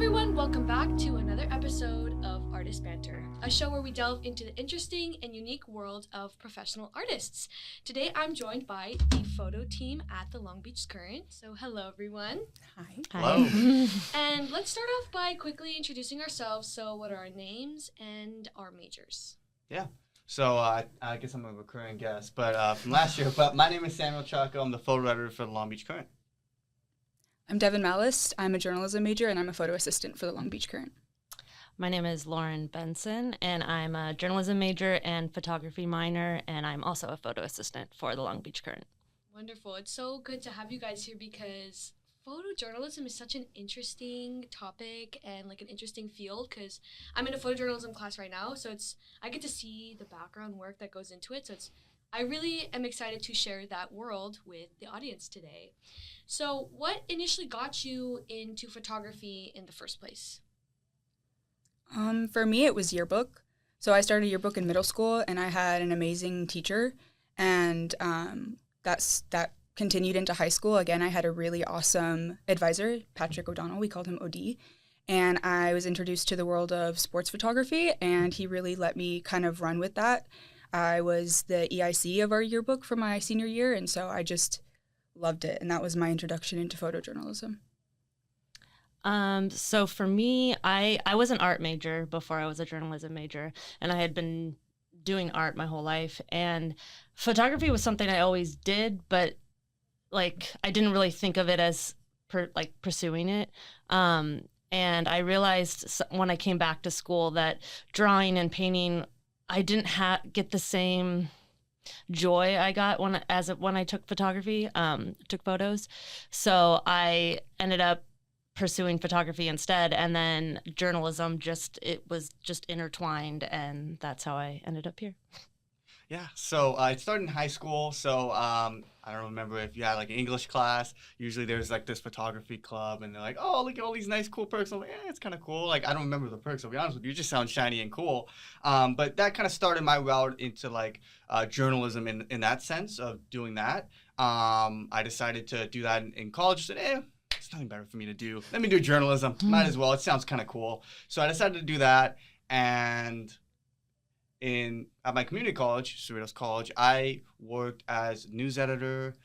everyone, welcome back to another episode of Artist Banter, a show where we delve into the interesting and unique world of professional artists. Today I'm joined by the photo team at the Long Beach Current. So hello everyone. Hi. Hello. And let's start off by quickly introducing ourselves. So what are our names and our majors? Yeah. So I guess I'm a recurring guest, but from last year. But my name is Samuel Chacko. I'm the photo editor for the Long Beach Current. I'm Devin Malast. I'm a journalism major, and I'm a photo assistant for the Long Beach Current. My name is Benson, and I'm a journalism major and photography minor, and I'm also a photo assistant for the Long Beach Current. Wonderful. It's so good to have you guys here because photojournalism is such an interesting topic and like an interesting field because I'm in a photojournalism class right now, so I get to see the background work that goes into it. So I really am excited to share that world with the audience today. So what initially got you into photography in the first place? For me, it was yearbook. So I started yearbook in middle school, and I had an amazing teacher, and that continued into high school. Again, I had a really awesome advisor, Patrick O'Donnell. We called him OD. And I was introduced to the world of sports photography, and he really let me kind of run with that. I was the EIC of our yearbook for my senior year, and so I just loved it. And that was my introduction into photojournalism. So for me, I was an art major before I was a journalism major, and I had been doing art my whole life. And photography was something I always did, but like I didn't really think of it as pursuing it. And I realized when I came back to school that drawing and painting, I didn't get the same joy I got when I took photography, took photos. So I ended up pursuing photography instead, and then journalism it was just intertwined, and that's how I ended up here. Yeah. So it started in high school. So I don't remember if you had like an English class. Usually there's like this photography club, and they're like, "Oh, look at all these nice, cool perks." I'm like, "Yeah, it's kind of cool." Like I don't remember the perks. I'll be honest with you. It just sounds shiny and cool. But that kind of started my route into like journalism in that sense of doing that. I decided to do that in college. I said, it's nothing better for me to do. Let me do journalism. Might as well. It sounds kind of cool. So I decided to do that, and at my community college, Cerritos College, I worked as news editor,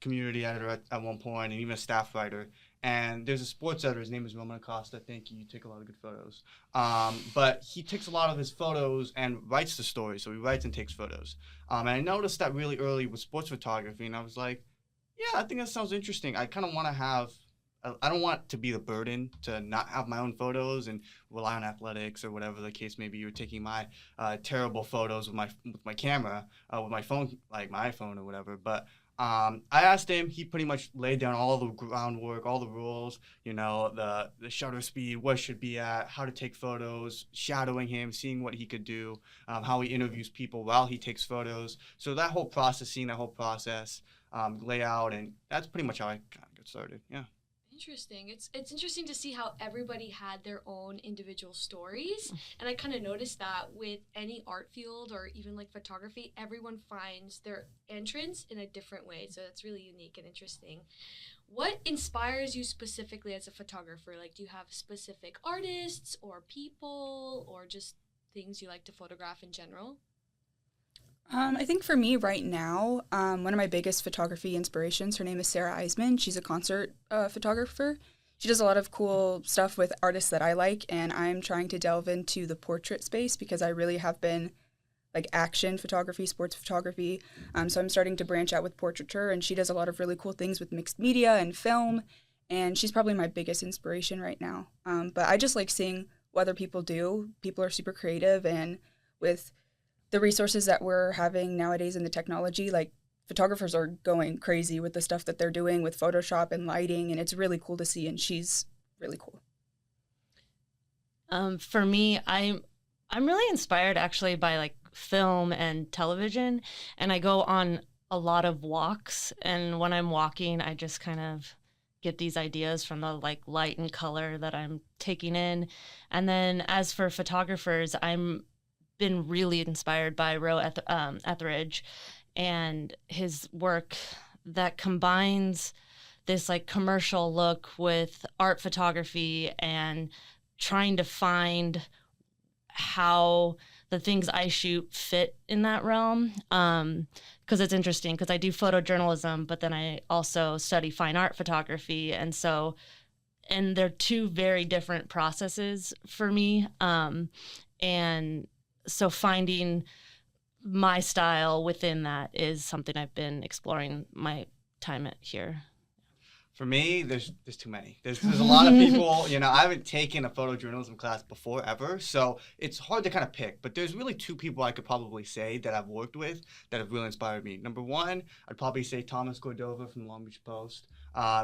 community editor at one point, and even a staff writer. And there's a sports editor. His name is Roman Acosta. I think you take a lot of good photos. But he takes a lot of his photos and writes the story. So he writes and takes photos. And I noticed that really early with sports photography, and I was like, yeah, I think that sounds interesting. I kind of want to have I don't want to be the burden to not have my own photos and rely on athletics or whatever the case may be. You're taking my terrible photos with my camera, with my phone, like my iPhone or whatever. But I asked him. He pretty much laid down all the groundwork, all the rules. You know, the shutter speed, what it should be at, how to take photos, shadowing him, seeing what he could do, how he interviews people while he takes photos. So that whole process, seeing that whole process, layout, and that's pretty much how I kind of got started. Yeah. Interesting. It's interesting to see how everybody had their own individual stories, and I kind of noticed that with any art field or even like photography, everyone finds their entrance in a different way. So that's really unique and interesting. What inspires you specifically as a photographer? Like, do you have specific artists or people or just things you like to photograph in general? I think for me right now, one of my biggest photography inspirations, her name is Sarah Eisman. She's a concert photographer. She does a lot of cool stuff with artists that I like, and I'm trying to delve into the portrait space because I really have been like action photography, sports photography. So I'm starting to branch out with portraiture, and she does a lot of really cool things with mixed media and film, and she's probably my biggest inspiration right now. But I just like seeing what other people do. People are super creative, and with the resources that we're having nowadays in the technology, like photographers are going crazy with the stuff that they're doing with Photoshop and lighting, and it's really cool to see, and she's really cool. For me, I'm really inspired actually by like film and television, and I go on a lot of walks, and when I'm walking, I just kind of get these ideas from the like light and color that I'm taking in. And then as for photographers, I'm been really inspired by Roe Etheridge and his work that combines this like commercial look with art photography and trying to find how the things I shoot fit in that realm. Because it's interesting because I do photojournalism, but then I also study fine art photography. And they're two very different processes for me. And so finding my style within that is something I've been exploring my time at here. For me, there's too many. There's a lot of people, you know, I haven't taken a photojournalism class before ever, so it's hard to kind of pick. But there's really two people I could probably say that I've worked with that have really inspired me. Number one, I'd probably say Thomas Cordova from Long Beach Post.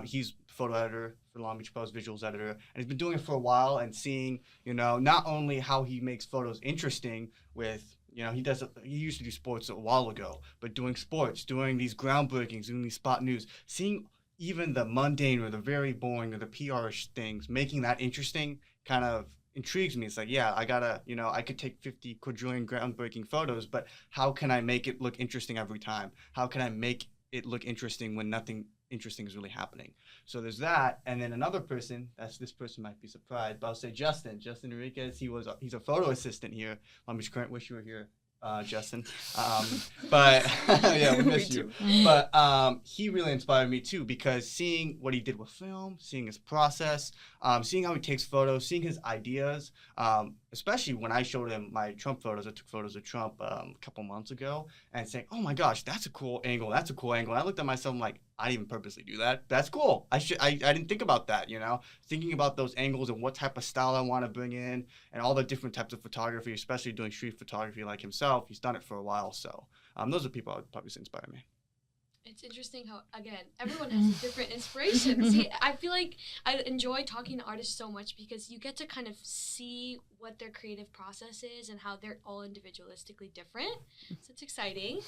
He's photo editor for Long Beach Post, visuals editor, and he's been doing it for a while and seeing, you know, not only how he makes photos interesting with, you know, he used to do sports a while ago, but doing sports, doing these groundbreakings, doing these spot news, seeing even the mundane or the very boring or the PR-ish things, making that interesting kind of intrigues me. It's like, yeah, I gotta, you know, I could take 50 quadrillion groundbreaking photos, but how can I make it look interesting every time? How can I make it look interesting when nothing interesting is really happening? So there's that. And then another person, this person might be surprised, but I'll say Justin Enriquez. He's a photo assistant here. Long Beach Current. Wish you were here, Justin. But yeah, we miss you. But he really inspired me too, because seeing what he did with film, seeing his process, seeing how he takes photos, seeing his ideas, especially when I showed him my Trump photos. I took photos of Trump a couple months ago, and saying, oh my gosh, that's a cool angle. That's a cool angle. And I looked at myself, I'm like, I didn't even purposely do that. That's cool. I didn't think about that, you know, thinking about those angles and what type of style I want to bring in and all the different types of photography, especially doing street photography like himself. He's done it for a while. So those are people I would probably say inspire me. It's interesting how, again, everyone has a different inspiration. See, I feel like I enjoy talking to artists so much because you get to kind of see what their creative process is and how they're all individualistically different. So it's exciting.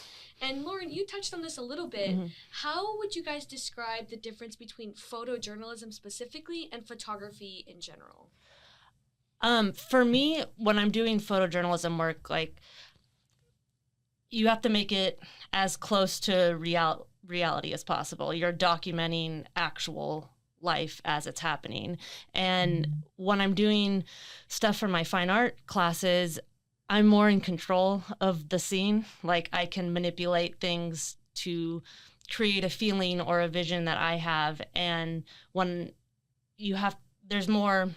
And Lauren, you touched on this a little bit. Mm-hmm. How would you guys describe the difference between photojournalism specifically and photography in general? For me, when I'm doing photojournalism work, like, you have to make it as close to reality as possible. You're documenting actual life as it's happening. And when I'm doing stuff for my fine art classes, I'm more in control of the scene. Like, I can manipulate things to create a feeling or a vision that I have. And when there's more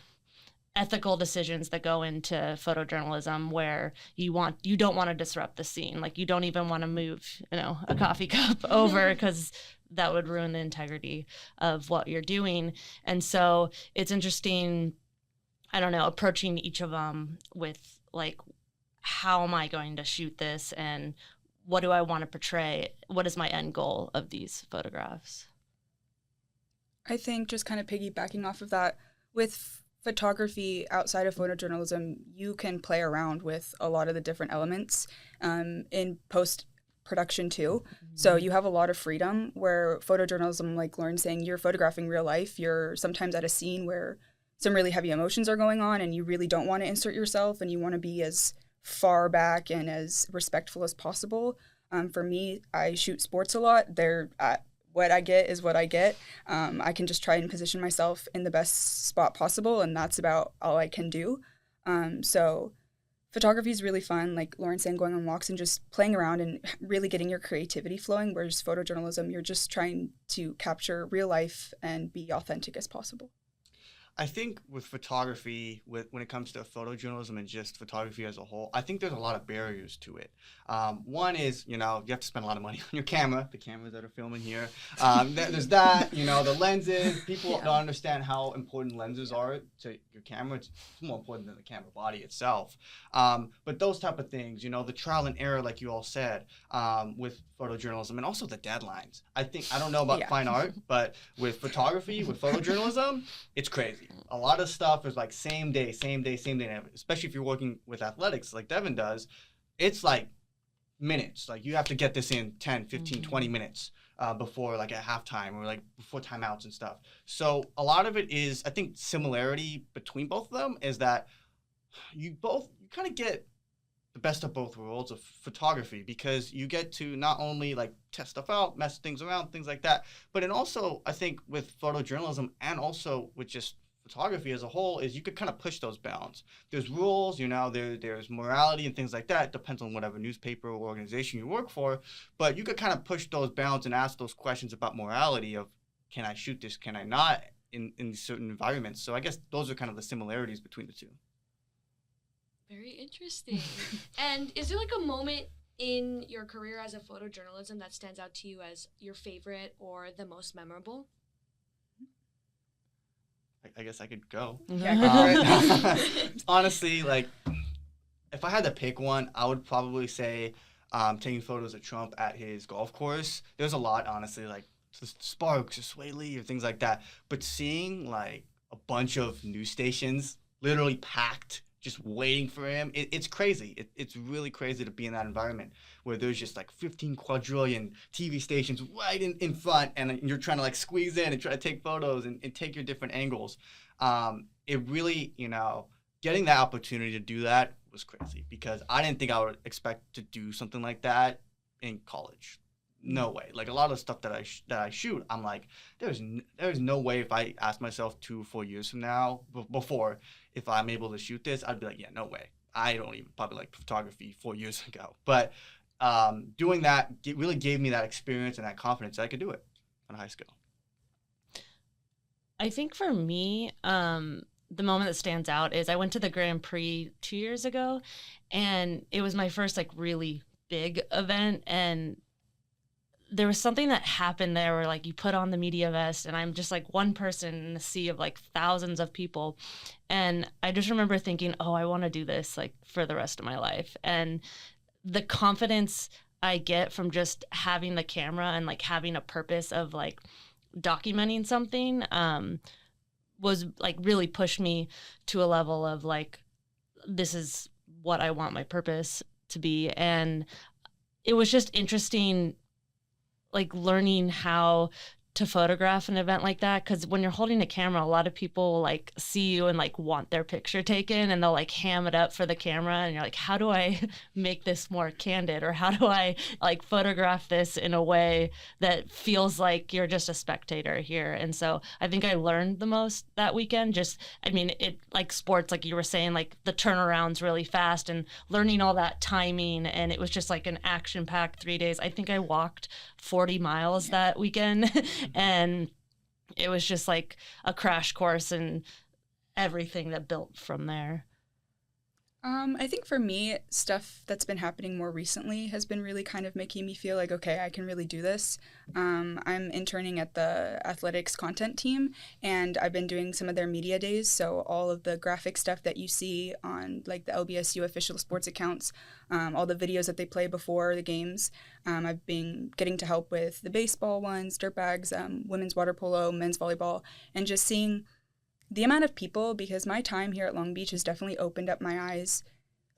ethical decisions that go into photojournalism where you don't want to disrupt the scene. Like, you don't even want to move, you know, a coffee cup over because that would ruin the integrity of what you're doing. And so it's interesting, I don't know, approaching each of them with, like, how am I going to shoot this and what do I want to portray? What is my end goal of these photographs? I think just kind of piggybacking off of that, with photography outside of photojournalism, you can play around with a lot of the different elements in post-production too. Mm-hmm. So you have a lot of freedom, where photojournalism, like Lauren's saying, you're photographing real life. You're sometimes at a scene where some really heavy emotions are going on and you really don't want to insert yourself and you want to be as far back and as respectful as possible. For me, I shoot sports a lot. What I get is what I get. I can just try and position myself in the best spot possible, and that's about all I can do. So photography is really fun, like Lauren saying, going on walks and just playing around and really getting your creativity flowing, whereas photojournalism, you're just trying to capture real life and be authentic as possible. I think with photography, when it comes to photojournalism and just photography as a whole, I think there's a lot of barriers to it. One is, you know, you have to spend a lot of money on your camera, the cameras that are filming here. There's that, you know, the lenses. People don't understand how important lenses are to your camera. It's more important than the camera body itself. But those type of things, you know, the trial and error, like you all said, with photojournalism, and also the deadlines. I don't know about fine art, but with photography, with photojournalism, it's crazy. A lot of stuff is like same day. Especially if you're working with athletics like Devin does, it's like minutes. Like, you have to get this in 10, 15, 20 minutes before, like, at halftime or like before timeouts and stuff. So a lot of it is, I think, similarity between both of them is that you kind of get the best of both worlds of photography, because you get to not only like test stuff out, mess things around, things like that, but it also, I think, with photojournalism and also with just photography as a whole, is you could kind of push those bounds. There's rules, there's morality and things like that. It depends on whatever newspaper or organization you work for, but you could kind of push those bounds and ask those questions about morality of, can I shoot this, can I not, in certain environments. So I guess those are kind of the similarities between the two. Very interesting. And is there like a moment in your career as a photojournalism that stands out to you as your favorite or the most memorable? I guess I could go. Yeah, honestly, like, if I had to pick one, I would probably say taking photos of Trump at his golf course. There's a lot, honestly, like Sparks or Sway Lee or things like that. But seeing like a bunch of news stations literally packed, just waiting for him, it's crazy. It's really crazy to be in that environment where there's just like 15 quadrillion TV stations right in front, and you're trying to like squeeze in and try to take photos and take your different angles. It really, getting that opportunity to do that was crazy, because I didn't think I would expect to do something like that in college. No way. Like a lot of stuff that I shoot, I'm like, there's no way if I ask myself 2 or 4 years from now, before, if I'm able to shoot this, I'd be like, yeah, no way. I don't even probably like photography 4 years ago. But doing that really gave me that experience and that confidence that I could do it on a high scale. I think for me, the moment that stands out is I went to the Grand Prix 2 years ago, and it was my first like really big event, and there was something that happened there where like you put on the media vest, and I'm just like one person in a sea of like thousands of people. And I just remember thinking, oh, I want to do this like for the rest of my life. And the confidence I get from just having the camera and like having a purpose of like documenting something was like really pushed me to a level of like, this is what I want my purpose to be. And it was just interesting, like learning how to photograph an event like that, because when you're holding a camera, a lot of people like see you and like want their picture taken, and they'll like ham it up for the camera, and you're like, how do I make this more candid, or how do I like photograph this in a way that feels like you're just a spectator here? And so I think I learned the most that weekend. Just, I mean, it like sports, like you were saying, like the turnaround's really fast, and learning all that timing, and it was just like an action-packed 3 days. I think I walked 40 miles that weekend. And it was just like a crash course in everything that built from there. I think for me, stuff that's been happening more recently has been really kind of making me feel like, okay, I can really do this. I'm interning at the athletics content team, and I've been doing some of their media days. So all of the graphic stuff that you see on like the LBSU official sports accounts, all the videos that they play before the games. I've been getting to help with the baseball ones, dirtbags, women's water polo, men's volleyball, and just seeing the amount of people, because my time here at Long Beach has definitely opened up my eyes.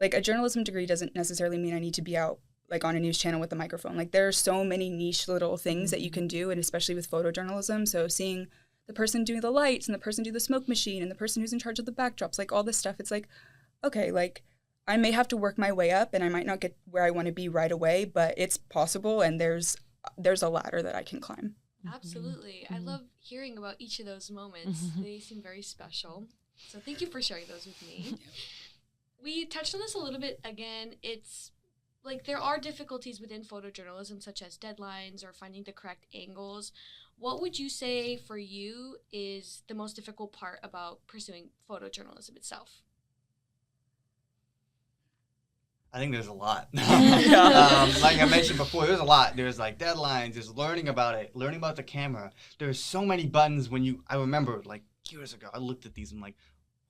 Like, a journalism degree doesn't necessarily mean I need to be out like on a news channel with a microphone. Like, there are so many niche little things that you can do, and especially with photojournalism. So seeing the person doing the lights, and the person do the smoke machine, and the person who's in charge of the backdrops, like all this stuff, it's like, okay, like I may have to work my way up, and I might not get where I want to be right away, but it's possible, and there's a ladder that I can climb. Absolutely. I love hearing about each of those moments. They seem very special. So thank you for sharing those with me. We touched on this a little bit again. It's like there are difficulties within photojournalism, such as deadlines or finding the correct angles. What would you say for you is the most difficult part about pursuing photojournalism itself? I think there's a lot. Like I mentioned before, there's a lot. There's like deadlines, there's learning about it, learning about the camera. There's so many buttons I remember like years ago, I looked at these and I'm like,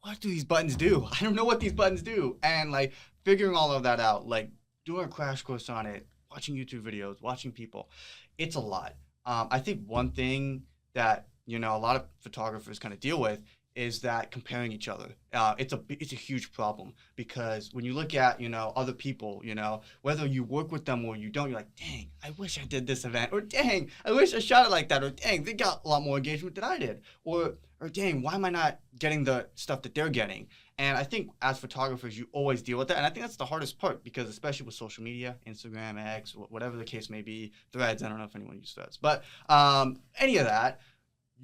what do these buttons do? I don't know what these buttons do. And like figuring all of that out, like doing a crash course on it, watching YouTube videos, watching people, it's a lot. I think one thing that a lot of photographers kind of deal with is that comparing each other. It's a huge problem, because when you look at, other people, whether you work with them or you don't, you're like, dang, I wish I did this event, or dang, I wish I shot it like that, or dang, they got a lot more engagement than I did, or dang, why am I not getting the stuff that they're getting? And I think as photographers, you always deal with that. And I think that's the hardest part, because especially with social media, Instagram, X, whatever the case may be, Threads, I don't know if anyone uses Threads, but any of that,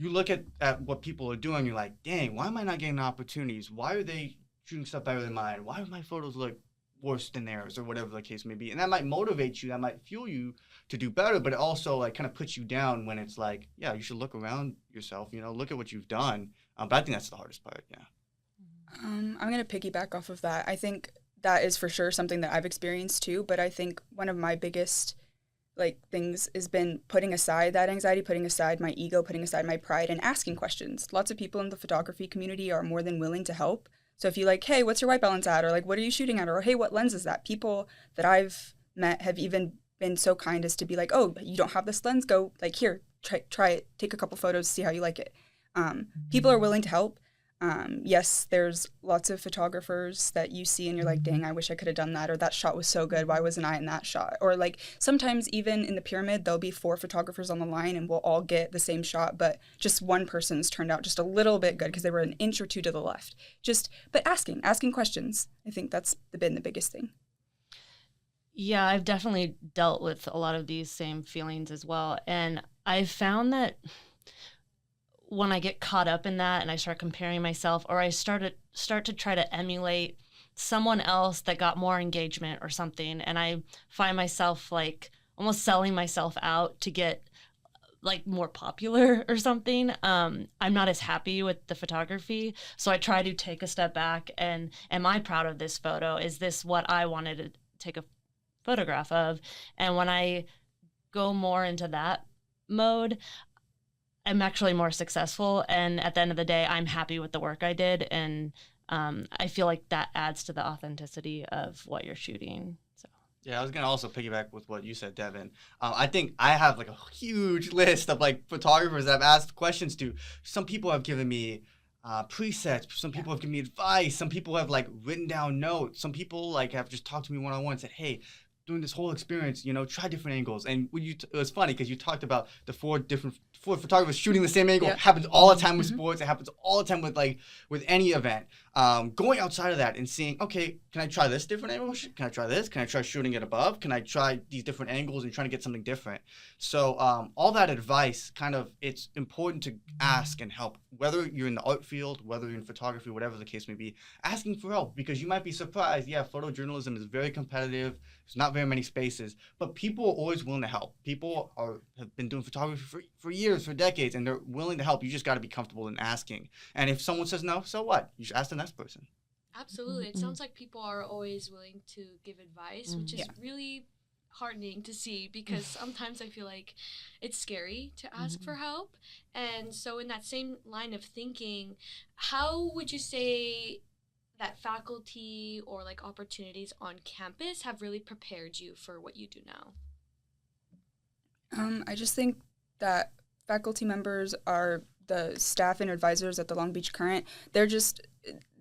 you look at what people are doing, you're like, dang, why am I not getting opportunities? Why are they shooting stuff better than mine? Why do my photos look worse than theirs, or whatever the case may be? And that might motivate you, that might fuel you to do better, but it also like kind of puts you down when it's like, yeah, you should look around yourself, look at what you've done. But I think that's the hardest part, yeah. I'm going to piggyback off of that. I think that is for sure something that I've experienced too, but I think one of my biggest things has been putting aside that anxiety, putting aside my ego, putting aside my pride, and asking questions. Lots of people in the photography community are more than willing to help. So if you like, hey, what's your white balance at? Or like, what are you shooting at? Or hey, what lens is that? People that I've met have even been so kind as to be like, oh, you don't have this lens? Go here, try it, take a couple photos, see how you like it. People are willing to help. Yes, there's lots of photographers that you see and you're like, dang, I wish I could have done that, or that shot was so good, why wasn't I in that shot? Or like sometimes even in the pyramid, there'll be 4 photographers on the line and we'll all get the same shot, but just one person's turned out just a little bit good because they were an inch or 2 to the left. But asking questions, I think that's been the biggest thing. Yeah, I've definitely dealt with a lot of these same feelings as well. And I've found that when I get caught up in that and I start comparing myself, or I start to try to emulate someone else that got more engagement or something, and I find myself like almost selling myself out to get like more popular or something, I'm not as happy with the photography. So I try to take a step back and, am I proud of this photo? Is this what I wanted to take a photograph of? And when I go more into that mode, I'm actually more successful, and at the end of the day, I'm happy with the work I did, and I feel like that adds to the authenticity of what you're shooting. So. Yeah, I was gonna also piggyback with what you said, Devin. I think I have like a huge list of like photographers that I've asked questions to. Some people have given me presets. Some people have given me advice. Some people have like written down notes. Some people like have just talked to me one-on-one and said, hey, during this whole experience, try different angles. And when it was funny because you talked about the 4 photographers shooting the same angle. Yeah. It happens all the time with sports. It happens all the time with any event. Going outside of that and seeing, okay, can I try this different angle? Can I try this? Can I try shooting it above? Can I try these different angles and trying to get something different? So all that advice, it's important to ask and help, whether you're in the art field, whether you're in photography, whatever the case may be, asking for help, because you might be surprised. Yeah, photojournalism is very competitive. There's not very many spaces, but people are always willing to help. People have been doing photography for years, for decades, and they're willing to help. You just got to be comfortable in asking. And if someone says no, so what? You should ask the next person. Absolutely. It sounds like people are always willing to give advice, which is really heartening to see, because sometimes I feel like it's scary to ask for help. And so in that same line of thinking, how would you say that faculty or like opportunities on campus have really prepared you for what you do now? I just think that faculty members are the staff and advisors at the Long Beach Current.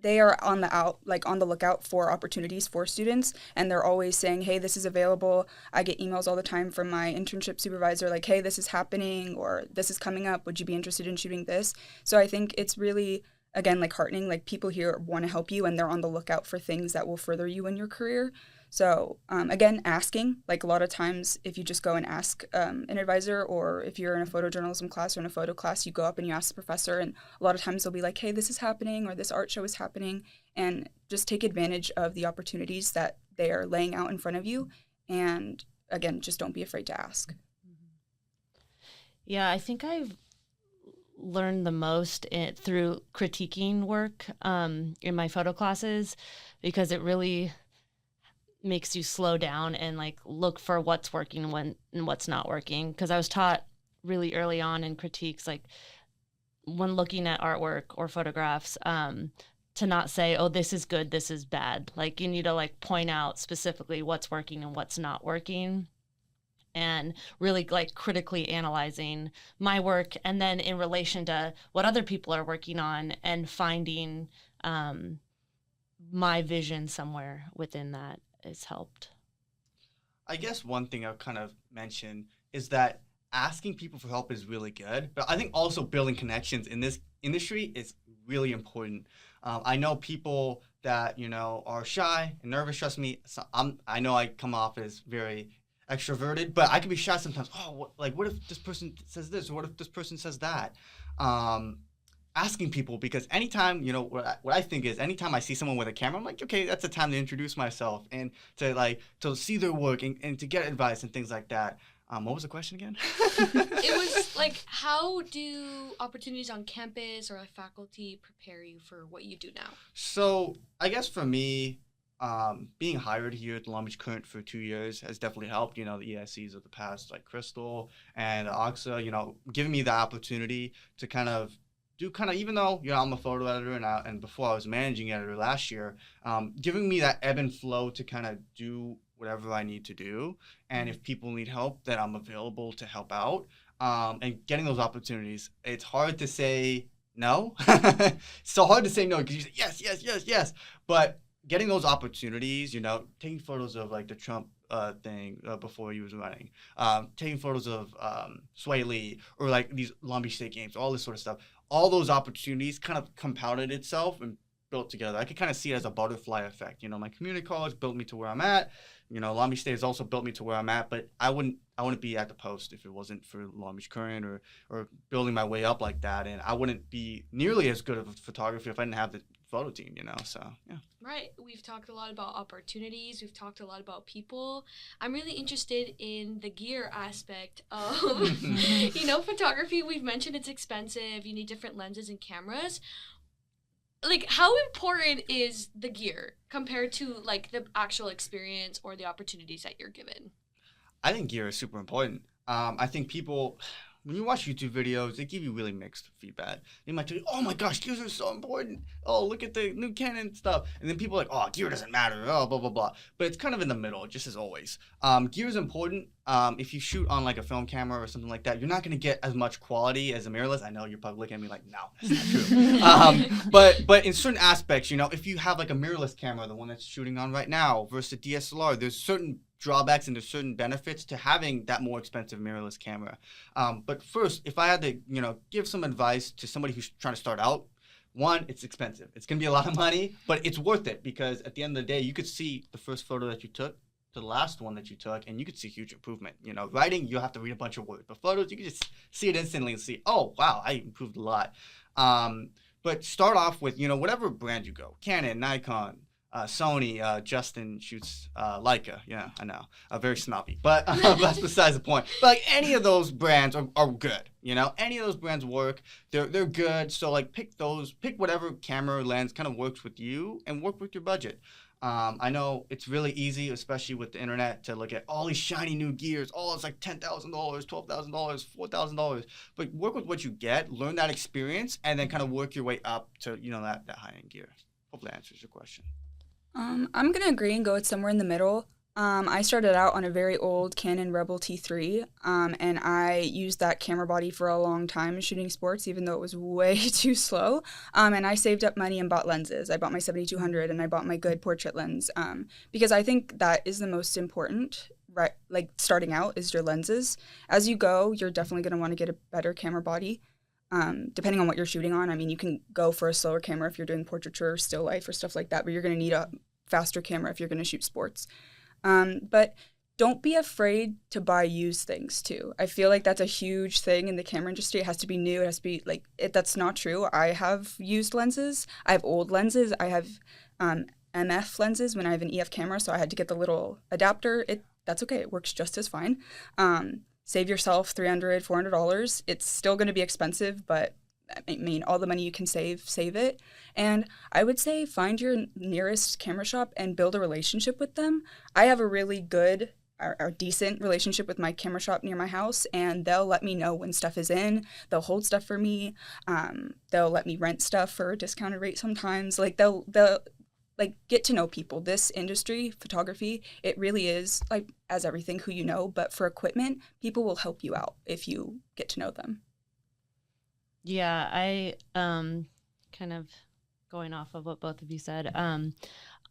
They are on the lookout for opportunities for students, and they're always saying, hey, this is available. I get emails all the time from my internship supervisor like, hey, this is happening, or this is coming up. Would you be interested in shooting this? So I think it's really, again, like heartening. Like, people here want to help you, and they're on the lookout for things that will further you in your career. So again, asking, like a lot of times if you just go and ask an advisor, or if you're in a photojournalism class or in a photo class, you go up and you ask the professor, and a lot of times they'll be like, hey, this is happening, or this art show is happening, and just take advantage of the opportunities that they are laying out in front of you. And again, just don't be afraid to ask. Yeah, I think I've learned the most through critiquing work in my photo classes, because it really makes you slow down and like look for what's working and what's not working. Because I was taught really early on in critiques, like when looking at artwork or photographs, to not say, oh, this is good, this is bad. Like, you need to like point out specifically what's working and what's not working. and really like critically analyzing my work, and then in relation to what other people are working on and finding my vision somewhere within that has helped. I guess one thing I'll kind of mention is that asking people for help is really good, but I think also building connections in this industry is really important. I know people that, you know, are shy and nervous. Trust me, so I know I come off as very extroverted, but I can be shy sometimes. Oh, what if this person says this, or what if this person says that? Asking people, because anytime, you know, what I think is anytime I see someone with a camera, I'm like, okay, that's the time to introduce myself and to see their work and to get advice and things like that. What was the question again? It was like, how do opportunities on campus or like faculty prepare you for what you do now? So I guess for me, being hired here at the Long Beach Current for 2 years has definitely helped. You know, the ESCs of the past, like Crystal and Oxa, you know, giving me the opportunity to kind of do even though, you know, I'm a photo editor and before I was managing editor last year, giving me that ebb and flow to kind of do whatever I need to do. And if people need help, then I'm available to help out. And getting those opportunities, it's hard to say no. It's so hard to say no because you say yes, yes, yes, yes. But getting those opportunities, you know, taking photos of like the Trump thing before he was running, taking photos of Sway Lee or like these Long Beach State Games, all this sort of stuff. All those opportunities kind of compounded itself and built together. I could kind of see it as a butterfly effect. You know, my community college built me to where I'm at. You know, Long Beach State has also built me to where I'm at, but I wouldn't be at the Post if it wasn't for Long Beach Current or building my way up like that. And I wouldn't be nearly as good of a photographer if I didn't have the photo team, you know, so yeah. Right. We've talked a lot about opportunities. We've talked a lot about people. I'm really interested in the gear aspect of, you know, photography. We've mentioned it's expensive. You need different lenses and cameras. Like, how important is the gear compared to, like, the actual experience or the opportunities that you're given? I think gear is super important. I think people, when you watch YouTube videos, they give you really mixed feedback. They might tell you, oh my gosh, gears are so important. Oh, look at the new Canon stuff. And then people are like, oh, gear doesn't matter. Oh, blah, blah, blah. But it's kind of in the middle, just as always. Gear is important. If you shoot on like a film camera or something like that, you're not going to get as much quality as a mirrorless. I know you're probably looking at me like, no, that's not true. But in certain aspects, you know, if you have like a mirrorless camera, the one that's shooting on right now versus a DSLR, there's certain drawbacks and there's certain benefits to having that more expensive mirrorless camera. But first, if I had to, you know, give some advice to somebody who's trying to start out, one, it's expensive. It's going to be a lot of money, but it's worth it because at the end of the day, you could see the first photo that you took to the last one that you took, and you could see huge improvement. You know, writing, you have to read a bunch of words, but photos, you can just see it instantly and see, oh, wow, I improved a lot. But start off with, you know, whatever brand you go, Canon, Nikon, Sony. Justin shoots Leica. Yeah, I know. Very snobby, but that's besides the point. But like any of those brands are good. You know, any of those brands work. They're good. So like pick whatever camera lens kind of works with you and work with your budget. I know it's really easy, especially with the internet, to look at all these shiny new gears. Oh, it's like $10,000, $12,000, $4,000. But work with what you get, learn that experience, and then kind of work your way up to, you know, that high-end gear. Hopefully that answers your question. I'm going to agree and go with somewhere in the middle. I started out on a very old Canon Rebel T3, and I used that camera body for a long time shooting sports, even though it was way too slow. And I saved up money and bought lenses. I bought my 7200 and I bought my good portrait lens because I think that is the most important, right? Like starting out is your lenses. As you go, you're definitely going to want to get a better camera body. Depending on what you're shooting on. I mean, you can go for a slower camera if you're doing portraiture or still life or stuff like that, but you're going to need a faster camera if you're going to shoot sports. But don't be afraid to buy used things too. I feel like that's a huge thing in the camera industry. It has to be new. It has to be like, that's not true. I have used lenses. I have old lenses. I have MF lenses when I have an EF camera, so I had to get the little adapter. That's okay. It works just as fine. Save yourself $300, $400. It's still going to be expensive, but I mean, all the money you can save it. And I would say find your nearest camera shop and build a relationship with them. I have a really good or decent relationship with my camera shop near my house, and they'll let me know when stuff is in. They'll hold stuff for me. They'll let me rent stuff for a discounted rate sometimes. Like like get to know people. This industry, photography, it really is like as everything who you know, but for equipment, people will help you out if you get to know them. Yeah, I kind of going off of what both of you said.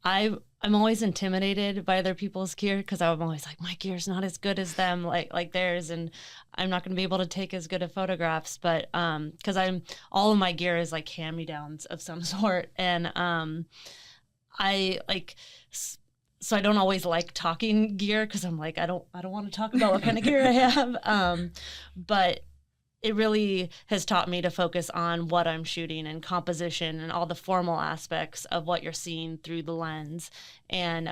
I'm always intimidated by other people's gear because I'm always like, my gear's not as good as them, like theirs, and I'm not going to be able to take as good of photographs. But because all of my gear is like hand-me-downs of some sort, and I like. So I don't always like talking gear because I'm like, I don't want to talk about what kind of gear I have. But it really has taught me to focus on what I'm shooting and composition and all the formal aspects of what you're seeing through the lens. And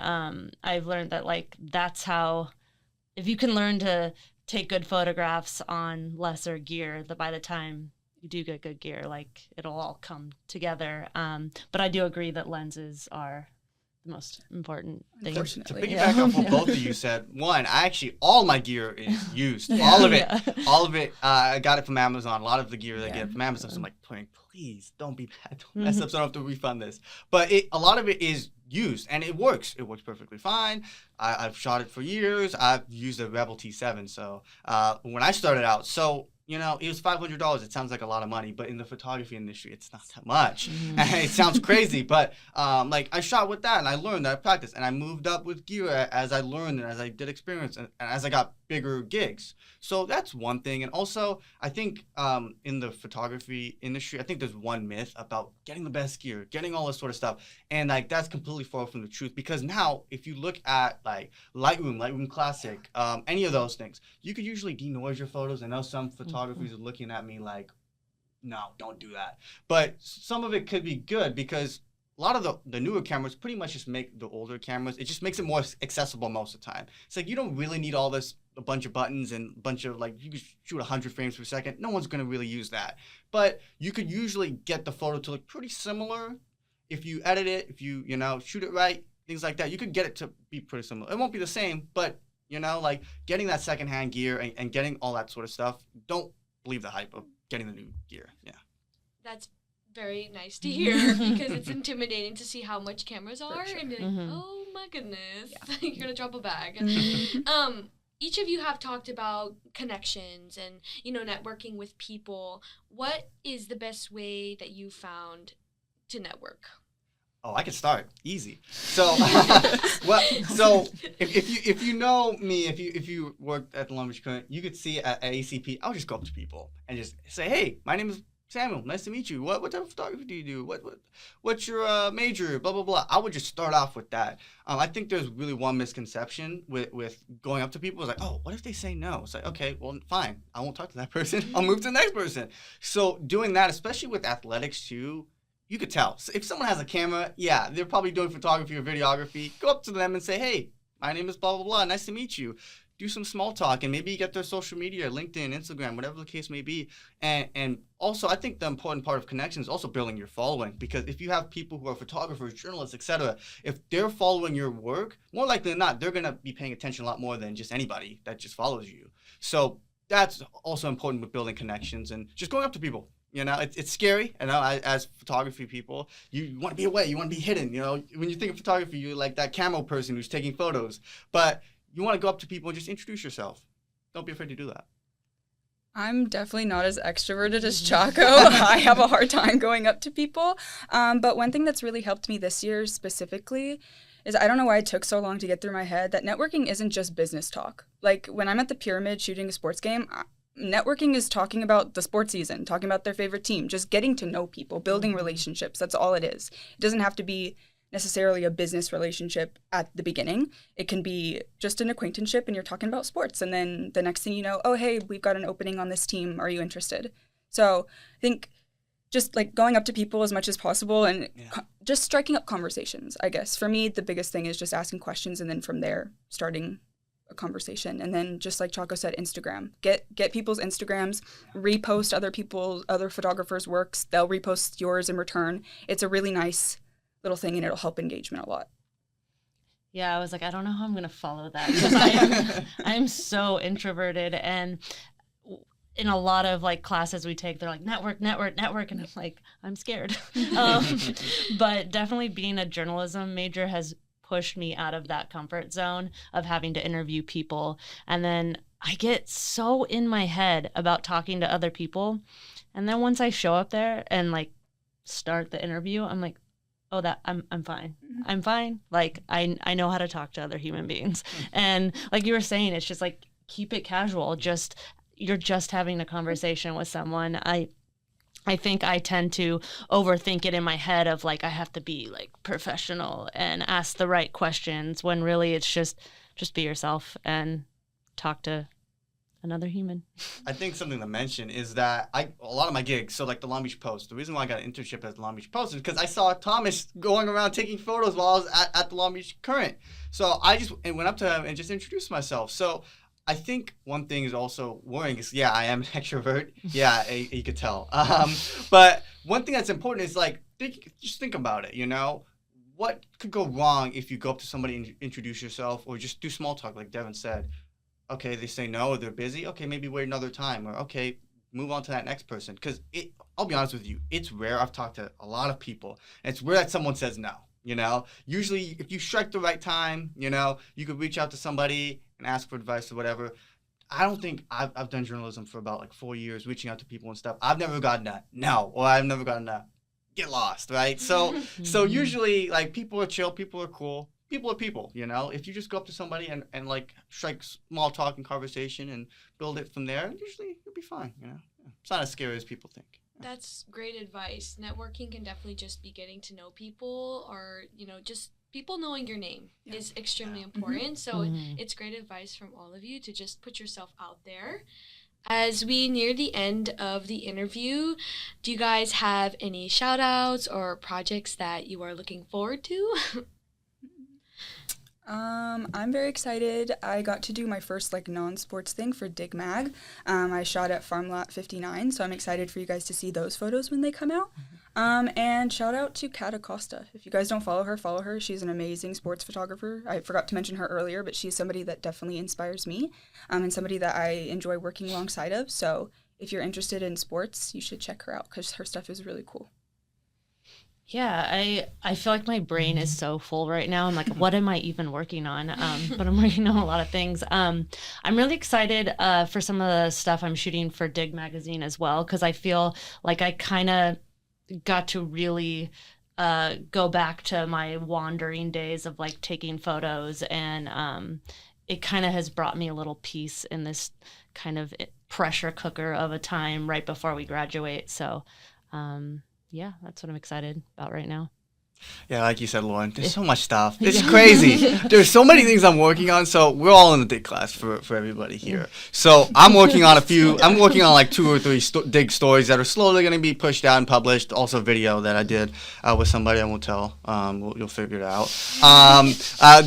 I've learned that like that's how, if you can learn to take good photographs on lesser gear, that by the time you do get good gear, like it'll all come together. But I do agree that lenses are the most important thing. To piggyback off what both of you said, one, all my gear is used. All of it. All of it. I got it from Amazon. A lot of the gear that I get from Amazon, so I'm like, please don't be bad. Don't mess up so I don't have to refund this. But a lot of it is used, and it works. It works perfectly fine. I've shot it for years. I've used a Rebel T7, so when I started out, it was $500. It sounds like a lot of money, but in the photography industry, it's not that much. It sounds crazy, but I shot with that, and I learned, I practiced, and I moved up with gear as I learned and as I did experience and as I got bigger gigs. So that's one thing. And also, I think in the photography industry, I think there's one myth about getting the best gear, getting all this sort of stuff, and like that's completely far from the truth. Because now, if you look at like Lightroom Classic, any of those things, you could usually denoise your photos. I know some photographers are looking at me like, no, don't do that. But some of it could be good because a lot of the newer cameras pretty much just make the older cameras. It just makes it more accessible most of the time. It's like you don't really need all this, a bunch of buttons and a bunch of like, you can shoot 100 frames per second. No one's going to really use that. But you could usually get the photo to look pretty similar if you edit it, if you shoot it right, things like that. You could get it to be pretty similar. It won't be the same, but like getting that secondhand gear and getting all that sort of stuff, don't believe the hype of getting the new gear. Yeah. That's very nice to hear because it's intimidating to see how much cameras are and be like, oh my goodness, you're gonna drop a bag. Each of you have talked about connections and networking with people. What is the best way that you found to network? Oh, I can start easy. So, if you know me, if you worked at the Long Beach Grand Prix, you could see at ACP, I'll just go up to people and just say, hey, my name is Samuel, nice to meet you. What type of photography do you do? What's your major? Blah, blah, blah. I would just start off with that. I think there's really one misconception with going up to people. It's like, oh, what if they say no? It's like, okay, well, fine. I won't talk to that person. I'll move to the next person. So doing that, especially with athletics too, you could tell. So if someone has a camera, they're probably doing photography or videography. Go up to them and say, hey, my name is blah, blah, blah. Nice to meet you. Do some small talk and maybe get their social media, LinkedIn, Instagram, whatever the case may be. And also, I think the important part of connection is also building your following, because if you have people who are photographers, journalists, etc., if they're following your work, more likely than not, they're going to be paying attention a lot more than just anybody that just follows you. So that's also important with building connections and just going up to people. It's scary, as photography people, you want to be away, you want to be hidden, when you think of photography, you're like that camo person who's taking photos, but you want to go up to people and just introduce yourself. Don't be afraid to do that. I'm definitely not as extroverted as Chacko. I have a hard time going up to people. But one thing that's really helped me this year specifically is I don't know why it took so long to get through my head that networking isn't just business talk. Like when I'm at the Pyramid shooting a sports game, networking is talking about the sports season, talking about their favorite team, just getting to know people, building relationships. That's all it is. It doesn't have to be necessarily a business relationship at the beginning. It can be just an acquaintanceship and you're talking about sports. And then the next thing you know, oh, hey, we've got an opening on this team. Are you interested? So I think just like going up to people as much as possible and just striking up conversations, I guess. For me, the biggest thing is just asking questions and then from there starting a conversation. And then just like Chacko said, Instagram. Get people's Instagrams, repost other photographers' works. They'll repost yours in return. It's a really nice little thing and it'll help engagement a lot. Yeah, I was like, I don't know how I'm going to follow that because I'm so introverted. And in a lot of like classes we take, they're like network, and I'm like, I'm scared. But definitely being a journalism major has pushed me out of that comfort zone of having to interview people. And then I get so in my head about talking to other people. And then once I show up there and like start the interview, I'm like, oh, that I'm fine. I'm fine. Like I know how to talk to other human beings. And like you were saying, it's just like, keep it casual. You're just having a conversation with someone. I think I tend to overthink it in my head of like, I have to be like professional and ask the right questions, when really it's just be yourself and talk to another human. I think something to mention is that a lot of my gigs, so like the Long Beach Post, the reason why I got an internship at the Long Beach Post is because I saw Thomas going around taking photos while I was at the Long Beach Current. So I just went up to him and just introduced myself. So I think one thing is also worrying is, yeah, I am an extrovert. Yeah, you could tell. But one thing that's important is like, just think about it, you know? What could go wrong if you go up to somebody and introduce yourself, or just do small talk like Devin said? Okay, they say no, or they're busy. Okay, maybe wait another time, or okay, move on to that next person. Because I'll be honest with you, it's rare. I've talked to a lot of people, and it's rare that someone says no. You know, usually if you strike the right time, you know, you could reach out to somebody and ask for advice or whatever. I don't think I've done journalism for about like 4 years, reaching out to people and stuff. I've never gotten that no, or I've never gotten that get lost, right? So usually like people are chill, people are cool, people are people, you know. If you just go up to somebody and like strike small talk and conversation and build it from there, usually you'll be fine, you know. It's not as scary as people think. That's great advice. Networking can definitely just be getting to know people, or, you know, just people knowing your name is extremely important. So it's great advice from all of you to just put yourself out there. As we near the end of the interview, do you guys have any shout outs or projects that you are looking forward to? I'm very excited. I got to do my first like non-sports thing for Dig Mag. I shot at Farm Lot 59, so I'm excited for you guys to see those photos when they come out. And shout out to Kat Acosta. If you guys don't follow her. She's an amazing sports photographer. I forgot to mention her earlier, but she's somebody that definitely inspires me, and somebody that I enjoy working alongside of. So if you're interested in sports, you should check her out because her stuff is really cool. Yeah, I feel like my brain is so full right now. I'm like, what am I even working on? But I'm working on a lot of things. I'm really excited for some of the stuff I'm shooting for Dig Magazine as well, because I feel like I kind of got to really go back to my wandering days of like taking photos, and it kind of has brought me a little peace in this kind of pressure cooker of a time right before we graduate. So yeah, that's what I'm excited about right now. Yeah, like you said, Lauren, there's so much stuff. It's crazy. There's so many things I'm working on. So we're all in the dig class for everybody here. So I'm working on like 2 or 3 dig stories that are slowly going to be pushed out and published. Also video that I did with somebody I won't tell. You'll figure it out.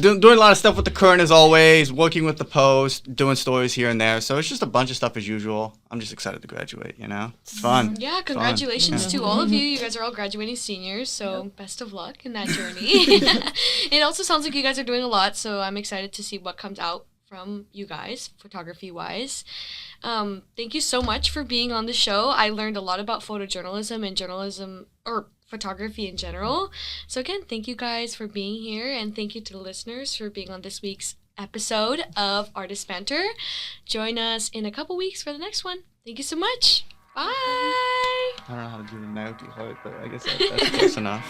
Doing a lot of stuff with the Current as always, working with the Post, doing stories here and there. So it's just a bunch of stuff as usual. I'm just excited to graduate, you know? It's fun. Yeah, congratulations to all of you. You guys are all graduating seniors, so best of luck in that journey. It also sounds like you guys are doing a lot, so I'm excited to see what comes out from you guys, photography-wise. Thank you so much for being on the show. I learned a lot about photojournalism and journalism, or photography in general. So again, thank you guys for being here, and thank you to the listeners for being on this week's episode of Artist Banter. Join us in a couple weeks for the next one. Thank you so much. Bye. I don't know how to do the mouth too hard, but I guess that's close enough.